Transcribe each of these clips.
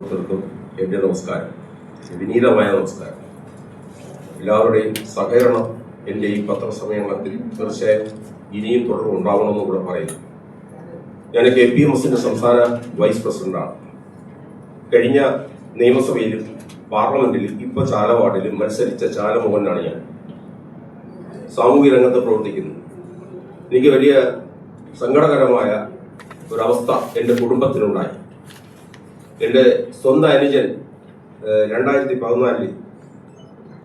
എൻ്റെ നമസ്കാരം, വിനീതമായ നമസ്കാരം. എല്ലാവരുടെയും സഹകരണം എൻ്റെ ഈ പത്രസമ്മേളനത്തിൽ തീർച്ചയായും ഇനിയും തുടർന്നുണ്ടാവണമെന്നും കൂടെ പറയുന്നു. ഞാൻ KPMSന്റെ സംസ്ഥാന വൈസ് പ്രസിഡന്റാണ്. കഴിഞ്ഞ നിയമസഭയിലും പാർലമെന്റിലും ഇപ്പോൾ ചാലവാർഡിലും മത്സരിച്ച ചാലമോഹനാണ് ഞാൻ. സാമൂഹ്യ രംഗത്ത് പ്രവർത്തിക്കുന്നു. എനിക്ക് വലിയ സങ്കടകരമായ ഒരവസ്ഥ എൻ്റെ കുടുംബത്തിനുണ്ടായി. എൻ്റെ സ്വന്തം അനുജൻ 2014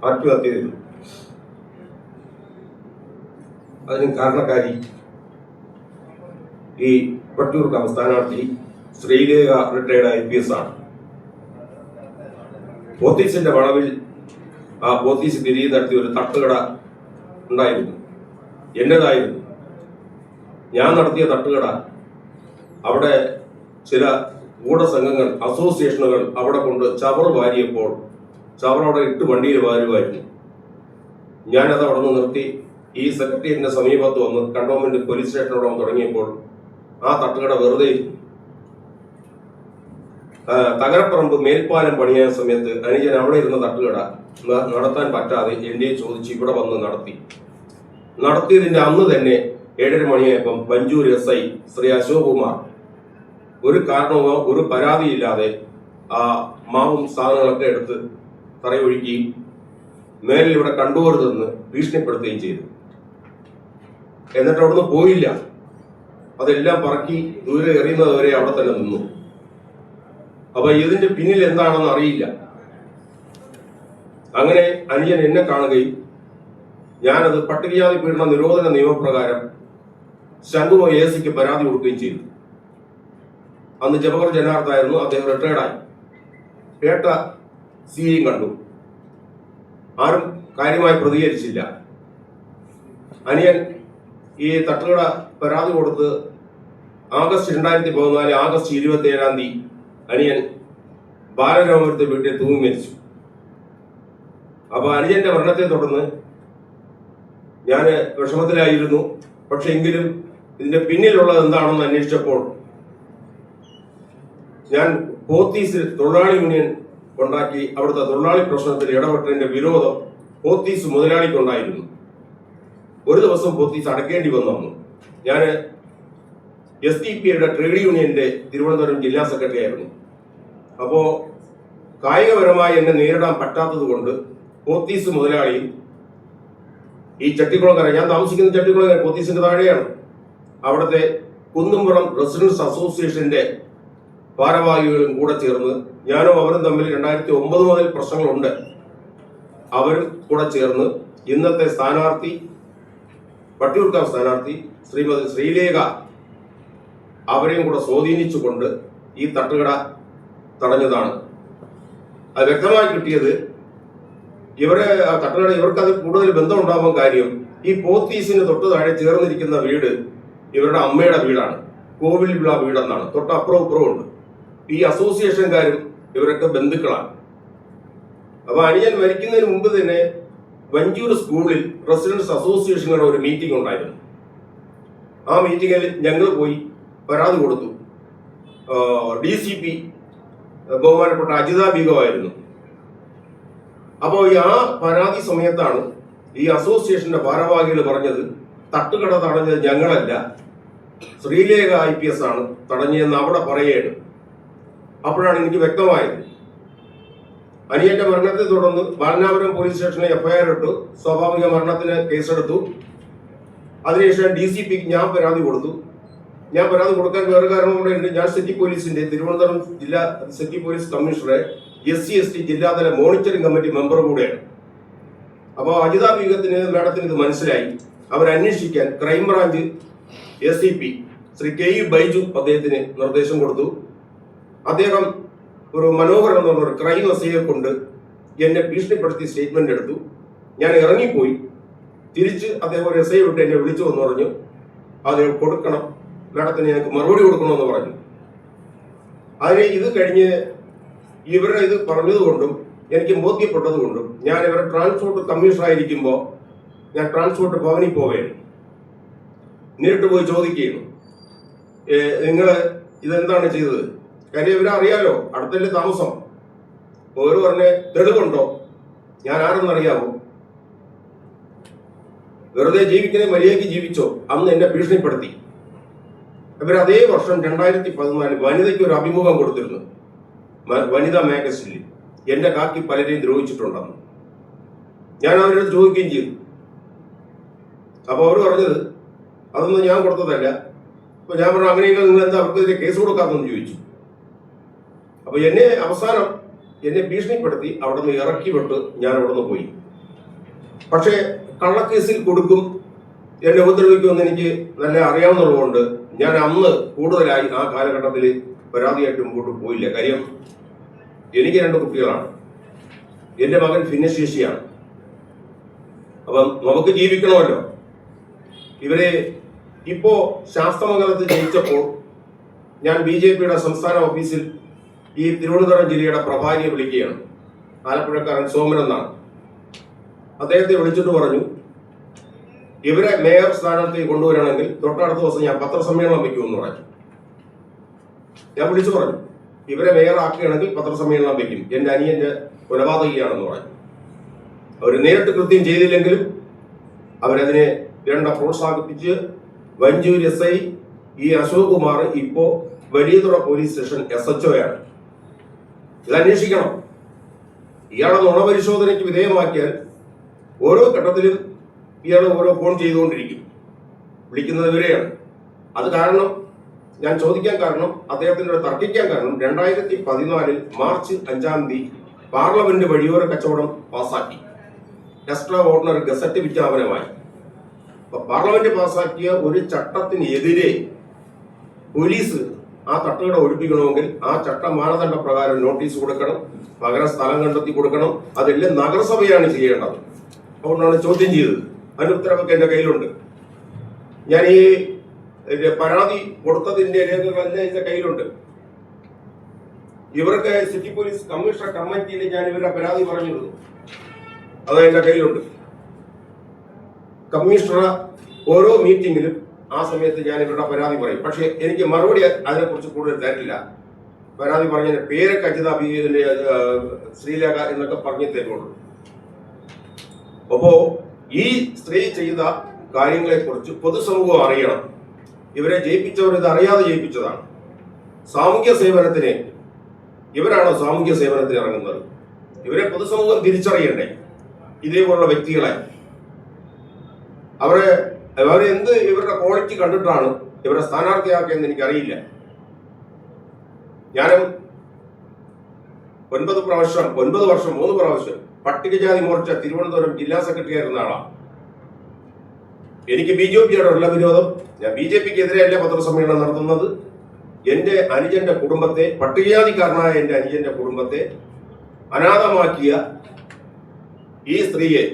ആത്മഹത്യ ചെയ്തു. അതിന് കാരണക്കാരി ഈ വട്ടിയൂർക്കാവ് സ്ഥാനാർത്ഥി ശ്രീലേഖ റിട്ടയർഡ് IPS ആണ്. പോത്തീസിന്റെ വളവിൽ ആ പോത്തീസ് തിരികെ നടത്തിയ ഒരു തട്ടുകട ഉണ്ടായിരുന്നു, എന്റേതായിരുന്നു. ഞാൻ നടത്തിയ തട്ടുകട അവിടെ ചില ഗൂഢസംഘങ്ങൾ, അസോസിയേഷനുകൾ അവിടെ കൊണ്ട് ചവറ് വാരിയപ്പോൾ ചവറവിടെ ഇട്ട് വണ്ടിയിൽ വാരുമായിരുന്നു. ഞാനത് അവിടെ നിന്ന് നിർത്തി ഈ സെക്രട്ടേറിയറ്റിന്റെ സമീപത്ത് വന്ന് കണ്ടോൺമെന്റ് പോലീസ് സ്റ്റേഷനോട് വന്ന് തുടങ്ങിയപ്പോൾ ആ തട്ടുകട വെറുതെ തകരപ്പറമ്പ് മേൽപ്പാലം പണിയാൻ സമയത്ത് അനുജൻ അവിടെ ഇരുന്ന തട്ടുകട നടത്താൻ പറ്റാതെ എന്റെ ചോദിച്ച് ഇവിടെ വന്ന് നടത്തിയതിന്റെ അന്ന് തന്നെ 7:30 മണിയായപ്പം വഞ്ചൂർ SI ശ്രീ അശോക് കുമാർ ഒരു കാരണമോ ഒരു പരാതിയില്ലാതെ ആ മാവും സാധനങ്ങളൊക്കെ എടുത്ത് തറയൊഴുക്കുകയും മേലിൽ ഇവിടെ കണ്ടുപോരുതെന്ന് ഭീഷണിപ്പെടുത്തുകയും ചെയ്തു. എന്നിട്ട് അവിടുന്ന് പോയില്ല. അതെല്ലാം പറക്കി ദൂരെ എറിയുന്നത് വരെ അവിടെ തന്നെ നിന്നു. അപ്പൊ ഇതിന്റെ പിന്നിൽ എന്താണെന്ന് അറിയില്ല. അങ്ങനെ അനുജൻ എന്നെ കാണുകയും ഞാനത് പട്ടികജാതി പീഡന നിരോധന നിയമപ്രകാരം ശംഖുമോ ACക്ക് പരാതി കൊടുക്കുകയും ചെയ്തു. അന്ന് ജവഹർ ജനാർദ്ദനായിരുന്നു, അദ്ദേഹം റിട്ടയർഡായി. പേട്ട CIയും കണ്ടു. ആരും കാര്യമായി പ്രതികരിച്ചില്ല. അനിയൻ ഈ തട്ടുകട പരാതി കൊടുത്ത് ആഗസ്റ്റ് 2014 ആഗസ്റ്റ് 27 അനിയൻ ബാലരാമപുരത്തെ വീട്ടിൽ തൂങ്ങി മരിച്ചു. അപ്പൊ അനുജന്റെ മരണത്തെ തുടർന്ന് ഞാൻ വിഷമത്തിലായിരുന്നു. പക്ഷെ എങ്കിലും ഇതിന്റെ പിന്നിലുള്ളത് എന്താണെന്ന് അന്വേഷിച്ചപ്പോൾ ഞാൻ പോത്തീസിൽ തൊഴിലാളി യൂണിയൻ ഉണ്ടാക്കി അവിടുത്തെ തൊഴിലാളി പ്രശ്നത്തിൽ ഇടപെട്ടതിന്റെ വിരോധം പോത്തീസ് മുതലാളിക്കുണ്ടായിരുന്നു. ഒരു ദിവസം പോത്തീസ് അടക്കേണ്ടി വന്നു. ഞാൻ SDPയുടെ ട്രേഡ് യൂണിയന്റെ തിരുവനന്തപുരം ജില്ലാ സെക്രട്ടറി ആയിരുന്നു. അപ്പോ കായികപരമായി എന്നെ നേരിടാൻ പറ്റാത്തത് കൊണ്ട് പോത്തീസ് മുതലാളി ഈ ചട്ടിക്കുളങ്ങര, ഞാൻ താമസിക്കുന്ന ചട്ടിക്കുളങ്ങര പോത്തീസിന്റെ താഴെയാണ്, അവിടുത്തെ കുന്നുംപുറം റെസിഡൻസ് അസോസിയേഷന്റെ ഭാരവാഹികളും കൂടെ ചേർന്ന്, ഞാനും അവരും തമ്മിൽ 2009 മുതൽ പ്രശ്നങ്ങളുണ്ട്, അവരും കൂടെ ചേർന്ന് ഇന്നത്തെ സ്ഥാനാർത്ഥി വട്ടിയൂർക്കാവ് സ്ഥാനാർത്ഥി ശ്രീമതി ശ്രീലേഖ അവരെയും കൂടെ സ്വാധീനിച്ചുകൊണ്ട് ഈ തട്ടുകട തടഞ്ഞതാണ്. അത് വ്യക്തമായി കിട്ടിയത് ഇവരെ തട്ടുകട ഇവർക്ക് അത് കൂടുതൽ ബന്ധമുണ്ടാവാൻ കാര്യം ഈ പോത്തീസിന് തൊട്ട് താഴെ ചേർന്നിരിക്കുന്ന വീട് ഇവരുടെ അമ്മയുടെ വീടാണ്, കോവിൽ വിള വീടെന്നാണ്. തൊട്ടപ്പുറവും ഇപ്പുറവും ഉണ്ട്. ഈ അസോസിയേഷൻകാരും ഇവരൊക്കെ ബന്ധുക്കളാണ്. അപ്പൊ അനിയൻ മരിക്കുന്നതിന് മുമ്പ് തന്നെ വഞ്ചൂർ സ്കൂളിൽ റെസിഡൻസ് അസോസിയേഷനുകളുടെ ഒരു മീറ്റിംഗ് ഉണ്ടായിരുന്നു. ആ മീറ്റിംഗിൽ ഞങ്ങൾ പോയി പരാതി കൊടുത്തു. DCP ബഹുമാനപ്പെട്ട അജിത ബീഗമായിരുന്നു. അപ്പോൾ ആ പരാതി സമയത്താണ് ഈ അസോസിയേഷന്റെ ഭാരവാഹികൾ പറഞ്ഞത് തട്ടുകട തടഞ്ഞത് ഞങ്ങളല്ല, ശ്രീലേഖ IPS ആണ് തടഞ്ഞതെന്ന് അവിടെ പറയുകയാണ്. അപ്പോഴാണ് എനിക്ക് വ്യക്തമായത്. അനിയന്റെ മരണത്തെ തുടർന്ന് ബാലനാപുരം പോലീസ് സ്റ്റേഷനിൽ FIR ഇട്ടു. സ്വാഭാവിക മരണത്തിന് കേസെടുത്തു. അതിനുശേഷം DCPക്ക് ഞാൻ പരാതി കൊടുത്തു. ഞാൻ പരാതി കൊടുക്കാൻ വേറെ കാരണം കൂടെ ഉണ്ട്. ഞാൻ സിറ്റി പോലീസിന്റെ തിരുവനന്തപുരം ജില്ലാ സിറ്റി പോലീസ് കമ്മീഷണറെ SC/ST ജില്ലാതല മോണിറ്ററിംഗ് കമ്മിറ്റി മെമ്പർ കൂടെയാണ്. അപ്പോൾ അജിത ബീഗത്തിന് മാഡത്തിന് ഇത് മനസ്സിലായി. അവരന്വേഷിക്കാൻ crime branch SCP Shri KE Baiju അദ്ദേഹത്തിന് നിർദ്ദേശം കൊടുത്തു. അദ്ദേഹം ഒരു മനോഹരൻ എന്ന് പറഞ്ഞ ഒരു ക്രൈം SIയെ കൊണ്ട് എന്നെ ഭീഷണിപ്പെടുത്തി സ്റ്റേറ്റ്മെന്റ് എടുത്തു. ഞാൻ ഇറങ്ങിപ്പോയി. തിരിച്ച് അദ്ദേഹം ഒരു SI വിട്ട് എന്നെ വിളിച്ചു എന്ന് പറഞ്ഞു, അദ്ദേഹം കൊടുക്കണം, മാഡത്തിന് ഞങ്ങൾക്ക് മറുപടി കൊടുക്കണമെന്ന് പറഞ്ഞു. അതിന് ഇത് കഴിഞ്ഞ് ഇവരുടെ ഇത് പറഞ്ഞതുകൊണ്ടും എനിക്ക് ബോധ്യപ്പെട്ടതുകൊണ്ടും ഞാൻ ഇവരുടെ ട്രാൻസ്പോർട്ട് കമ്മീഷണർ ആയിരിക്കുമ്പോൾ ഞാൻ ട്രാൻസ്പോർട്ട് ഭവനിൽ പോവുകയാണ്. നേരിട്ട് പോയി ചോദിക്കുകയാണ്, നിങ്ങൾ ഇതെന്താണ് ചെയ്തത്? കാര്യം ഇവരറിയാലോ, അടുത്തല്ലേ താമസം. ഓരോ പറഞ്ഞ തെളിവുണ്ടോ, ഞാൻ ആരെന്നറിയാവോ, വെറുതെ ജീവിക്കുന്നത് മര്യാദയ്ക്ക് ജീവിച്ചോ, അന്ന് എന്നെ ഭീഷണിപ്പെടുത്തി. ഇവർ അതേ വർഷം 2014 വനിതയ്ക്ക് ഒരു അഭിമുഖം കൊടുത്തിരുന്നു, വനിതാ മാഗസിനിൽ. എന്റെ കാക്കി പലരെയും ദ്രോഹിച്ചിട്ടുണ്ടെന്ന് ഞാൻ അവരോട് ചോദിക്കുകയും ചെയ്തു. അപ്പൊ അവർ പറഞ്ഞത് അതൊന്നും ഞാൻ കൊടുത്തതല്ല. അപ്പൊ ഞാൻ പറഞ്ഞു, അങ്ങനെയെങ്കിൽ നിങ്ങൾ എന്താ അവർക്കെതിരെ കേസ് കൊടുക്കാത്തെന്ന് ചോദിച്ചു. അപ്പൊ അവസാനം എന്നെ ഭീഷണിപ്പെടുത്തി അവിടെ നിന്ന് ഇറക്കി വിട്ട് ഞാൻ അവിടെ നിന്ന് പോയി. പക്ഷേ കള്ളക്കേസിൽ കൊടുക്കും, എന്നെ ഉപദ്രവിക്കുമെന്ന് എനിക്ക് നല്ല അറിയാവുന്നതുകൊണ്ട് ഞാൻ അന്ന് കൂടുതലായി ആ കാലഘട്ടത്തിൽ പരാതിയായിട്ട് മുമ്പോട്ട് പോയില്ല. കാര്യം എനിക്ക് 2 കുട്ടികളാണ്, എൻ്റെ മകൻ ഭിന്നശേഷിയാണ്. അപ്പം നമുക്ക് ജീവിക്കണമല്ലോ. ഇവരെ ഇപ്പോ ശാസ്ത്രമംഗലത്ത് ജയിച്ചപ്പോൾ ഞാൻ BJPയുടെ സംസ്ഥാന ഓഫീസിൽ ഈ തിരുവനന്തപുരം ജില്ലയുടെ പ്രഭാരിയെ വിളിക്കുകയാണ്. ആലപ്പുഴക്കാരൻ സോമൻ എന്നാണ്. അദ്ദേഹത്തെ വിളിച്ചിട്ട് പറഞ്ഞു, ഇവരെ മേയർ സ്ഥാനത്തേക്ക് കൊണ്ടുവരണമെങ്കിൽ തൊട്ടടുത്ത ദിവസം ഞാൻ പത്രസമ്മേളനം വയ്ക്കുമെന്ന് പറഞ്ഞു. ഞാൻ വിളിച്ചു പറഞ്ഞു, ഇവരെ മേയർ ആക്കുകയാണെങ്കിൽ പത്രസമ്മേളനം വയ്ക്കും, എന്റെ അനിയന്റെ കൊലപാതകയാണെന്ന് പറഞ്ഞു. അവർ നേരിട്ട് കൃത്യം ചെയ്തില്ലെങ്കിലും അവരതിനെ വേണ്ട പ്രോത്സാഹിപ്പിച്ച് വഞ്ചൂർ SI ഈ അശോക് കുമാർ ഇപ്പോ വലിയതുറ പോലീസ് സ്റ്റേഷൻ SHO ആണ്. ഇത് അന്വേഷിക്കണം. ഇയാളെ നുണപരിശോധനയ്ക്ക് വിധേയമാക്കിയാൽ ഓരോ ഘട്ടത്തിലും ഇയാൾ ഓരോ ഫോൺ ചെയ്തുകൊണ്ടിരിക്കും, വിളിക്കുന്നത് ഇവരെയാണ്. അത് കാരണം ഞാൻ ചോദിക്കാൻ കാരണം, അദ്ദേഹത്തിനോട് തർക്കിക്കാൻ കാരണം, 2014 മാർച്ച് 5-ാം തീയതി പാർലമെന്റ് വഴിയോര കച്ചവടം പാസാക്കി, എക്സ്ട്രാ ഓർഡിനറി ഗസറ്റ് വിജ്ഞാപനമായി. അപ്പൊ പാർലമെന്റ് പാസാക്കിയ ഒരു ചട്ടത്തിനെതിരെ പോലീസ് ആ തട്ടുകട ഒഴിപ്പിക്കണമെങ്കിൽ ആ ചട്ട മാനദണ്ഡ പ്രകാരം നോട്ടീസ് കൊടുക്കണം, പകരം സ്ഥലം കണ്ടെത്തി കൊടുക്കണം. അതെല്ലാം നഗരസഭയാണ് ചെയ്യേണ്ടത്. അതുകൊണ്ടാണ് ചോദ്യം ചെയ്തത്. അതിന്റെ ഉത്തരവൊക്കെ എന്റെ കയ്യിലുണ്ട്. ഞാൻ ഈ പരാതി കൊടുത്തതിന്റെ രേഖകളെല്ലാം എന്റെ കയ്യിലുണ്ട്. ഇവർക്ക് സിറ്റി പോലീസ് കമ്മീഷണർ കമ്മിറ്റിയിൽ ഞാൻ ഇവരുടെ പരാതി പറഞ്ഞിരുന്നു, അത് എന്റെ കയ്യിലുണ്ട്. കമ്മീഷണർ ഓരോ മീറ്റിംഗിലും ആ സമയത്ത് ഞാൻ ഇവരുടെ പരാതി പറയും. പക്ഷെ എനിക്ക് മറുപടി അതിനെക്കുറിച്ച് കൂടുതൽ തരില്ല. പരാതി പറഞ്ഞതിന്റെ പേരൊക്കെ അജിതാബിന്റെ ശ്രീലേഖ എന്നൊക്കെ പറഞ്ഞു തരുള്ളൂ. അപ്പോ ഈ സ്ത്രീ ചെയ്ത കാര്യങ്ങളെ കുറിച്ച് പൊതുസമൂഹം അറിയണം. ഇവരെ ജയിപ്പിച്ചവർ ഇത് അറിയാതെ ജയിപ്പിച്ചതാണ്. സാമൂഹ്യ സേവനത്തിന് ഇവരാണോ സാമൂഹ്യ സേവനത്തിന് ഇറങ്ങുന്നത്? ഇവരെ പൊതുസമൂഹം തിരിച്ചറിയണ്ടേ? ഇതേപോലുള്ള വ്യക്തികളെ അവരെന്ത് ഇവരുടെ ക്വാളിറ്റി കണ്ടിട്ടാണ് ഇവരെ സ്ഥാനാർത്ഥിയാക്കിയെന്ന് എനിക്കറിയില്ല. ഞാനും 9 വർഷം 3 പ്രാവശ്യം പട്ടികജാതി മോർച്ച തിരുവനന്തപുരം ജില്ലാ സെക്രട്ടറി ആയിരുന്ന ആളാണ്. എനിക്ക് BJPയോട് ഉള്ള വിരോധം, ഞാൻ BJPക്ക് എതിരെയല്ല പത്രസമ്മേളനം നടത്തുന്നത്. എന്റെ അനുജന്റെ കുടുംബത്തെ, പട്ടികജാതിക്കാരനായ എന്റെ അനുജന്റെ കുടുംബത്തെ അനാഥമാക്കിയ ഈ സ്ത്രീയെ,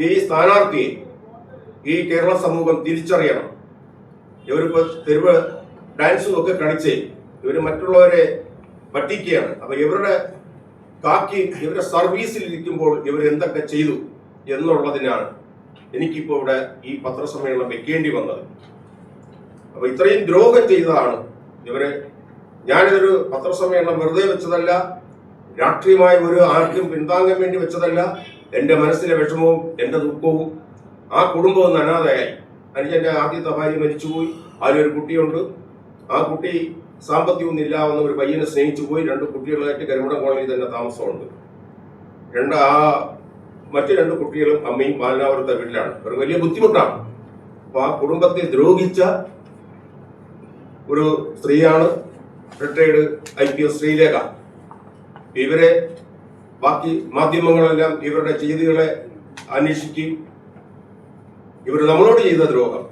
ഈ സ്ഥാനാർത്ഥിയെ ഈ കേരള സമൂഹം തിരിച്ചറിയണം. ഇവരിപ്പോ തെരുവ് ഡാൻസും ഒക്കെ കളിച്ച് ഇവർ മറ്റുള്ളവരെ പറ്റിക്കുകയാണ്. അപ്പൊ ഇവരുടെ ഇവരുടെ സർവീസിൽ ഇരിക്കുമ്പോൾ ഇവർ എന്തൊക്കെ ചെയ്തു എന്നുള്ളതിനാണ് എനിക്കിപ്പോ ഇവിടെ ഈ പത്രസമ്മേളനം വെക്കേണ്ടി വന്നത്. അപ്പൊ ഇത്രയും ദ്രോഹം ചെയ്തതാണ് ഇവരെ. ഞാനിതൊരു പത്രസമ്മേളനം വെറുതെ വെച്ചതല്ല, രാഷ്ട്രീയമായ ഒരു ആർക്കും പിന്താങ്ങാൻ വേണ്ടി വെച്ചതല്ല. എന്റെ മനസ്സിലെ വിഷമവും എന്റെ ദുഃഖവും, ആ കുടുംബവും അനാഥയായി. അനുജന്റെ ആദ്യത്തെ ഭാര്യ മരിച്ചുപോയി, അതിലൊരു കുട്ടിയുണ്ട്. ആ കുട്ടി സാമ്പത്തികമൊന്നും ഇല്ലാവുന്ന ഒരു പയ്യനെ സ്നേഹിച്ചു പോയി. 2 കുട്ടികളായിട്ട് കരിമടം കോളനിയിൽ തന്നെ താമസമുണ്ട്. മറ്റു 2 കുട്ടികളും അമ്മയും പാലനാപുരത്തെ വീട്ടിലാണ്. ഒരു വലിയ ബുദ്ധിമുട്ടാണ്. അപ്പൊ ആ കുടുംബത്തെ ദ്രോഹിച്ച ഒരു സ്ത്രീയാണ് റിട്ടയർഡ് IPS ശ്രീലേഖ. ഇവരെ ബാക്കി മാധ്യമങ്ങളെല്ലാം ഇവരുടെ ചെയ്തികളെ അന്വേഷിക്കുകയും ഇവർ നമ്മളോട് ചെയ്ത ദ്രോഹം,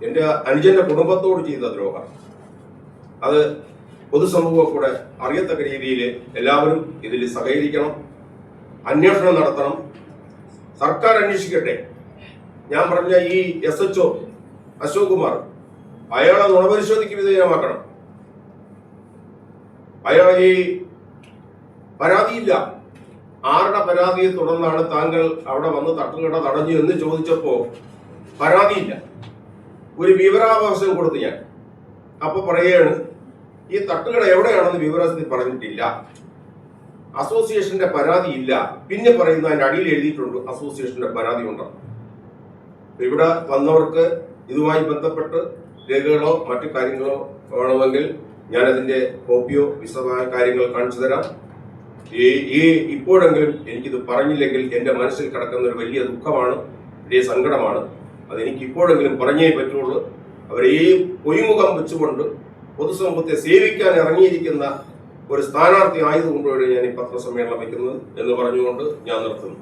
എന്റെ അനുജന്റെ കുടുംബത്തോട് ചെയ്ത ദ്രോഹം, അത് പൊതുസമൂഹം കൂടെ അറിയത്തക്ക രീതിയിൽ എല്ലാവരും ഇതിൽ സഹകരിക്കണം, അന്വേഷണം നടത്തണം, സർക്കാർ അന്വേഷിക്കട്ടെ. ഞാൻ പറഞ്ഞ ഈ SHO അശോക് കുമാർ, അയാളെ നുണപരിശോധനയ്ക്ക് വിധേയമാക്കണം. അയാൾ ഈ പരാതിയില്ല, ആരുടെ പരാതിയെ തുടർന്നാണ് താങ്കൾ അവിടെ വന്ന് തട്ടുകട തടഞ്ഞു എന്ന് ചോദിച്ചപ്പോ പരാതിയില്ല. ഒരു വിവരാവകാശം കൊടുത്ത് ഞാൻ അപ്പൊ പറയുകയാണ്, ഈ തട്ടുകട എവിടെയാണെന്ന് വിവരത്തിൽ പറഞ്ഞിട്ടില്ല. അസോസിയേഷന്റെ പരാതി ഇല്ല. പിന്നെ പറയുന്ന അതിന്റെ അടിയിൽ എഴുതിയിട്ടുണ്ട് അസോസിയേഷന്റെ പരാതി ഉണ്ടെന്ന്. ഇവിടെ വന്നവർക്ക് ഇതുമായി ബന്ധപ്പെട്ട് രേഖകളോ മറ്റു കാര്യങ്ങളോ വേണമെങ്കിൽ ഞാനതിന്റെ കോപ്പിയോ വിശദമായ കാര്യങ്ങൾ കാണിച്ചു തരാം. ഇപ്പോഴെങ്കിലും എനിക്കിത് പറഞ്ഞില്ലെങ്കിൽ എന്റെ മനസ്സിൽ കിടക്കുന്ന ഒരു വലിയ ദുഃഖമാണ്, വലിയ സങ്കടമാണ്. അതെനിക്ക് ഇപ്പോഴെങ്കിലും പറഞ്ഞേ പറ്റുള്ളൂ. അവരെ ഈ പൊയ്മുഖം വെച്ചുകൊണ്ട് പൊതുസമൂഹത്തെ സേവിക്കാൻ ഇറങ്ങിയിരിക്കുന്ന ഒരു സ്ഥാനാർത്ഥി ആയതുകൊണ്ടാണ് ഞാൻ ഈ പത്രസമ്മേളനം വയ്ക്കുന്നത് എന്ന് പറഞ്ഞുകൊണ്ട് ഞാൻ നിർത്തുന്നു.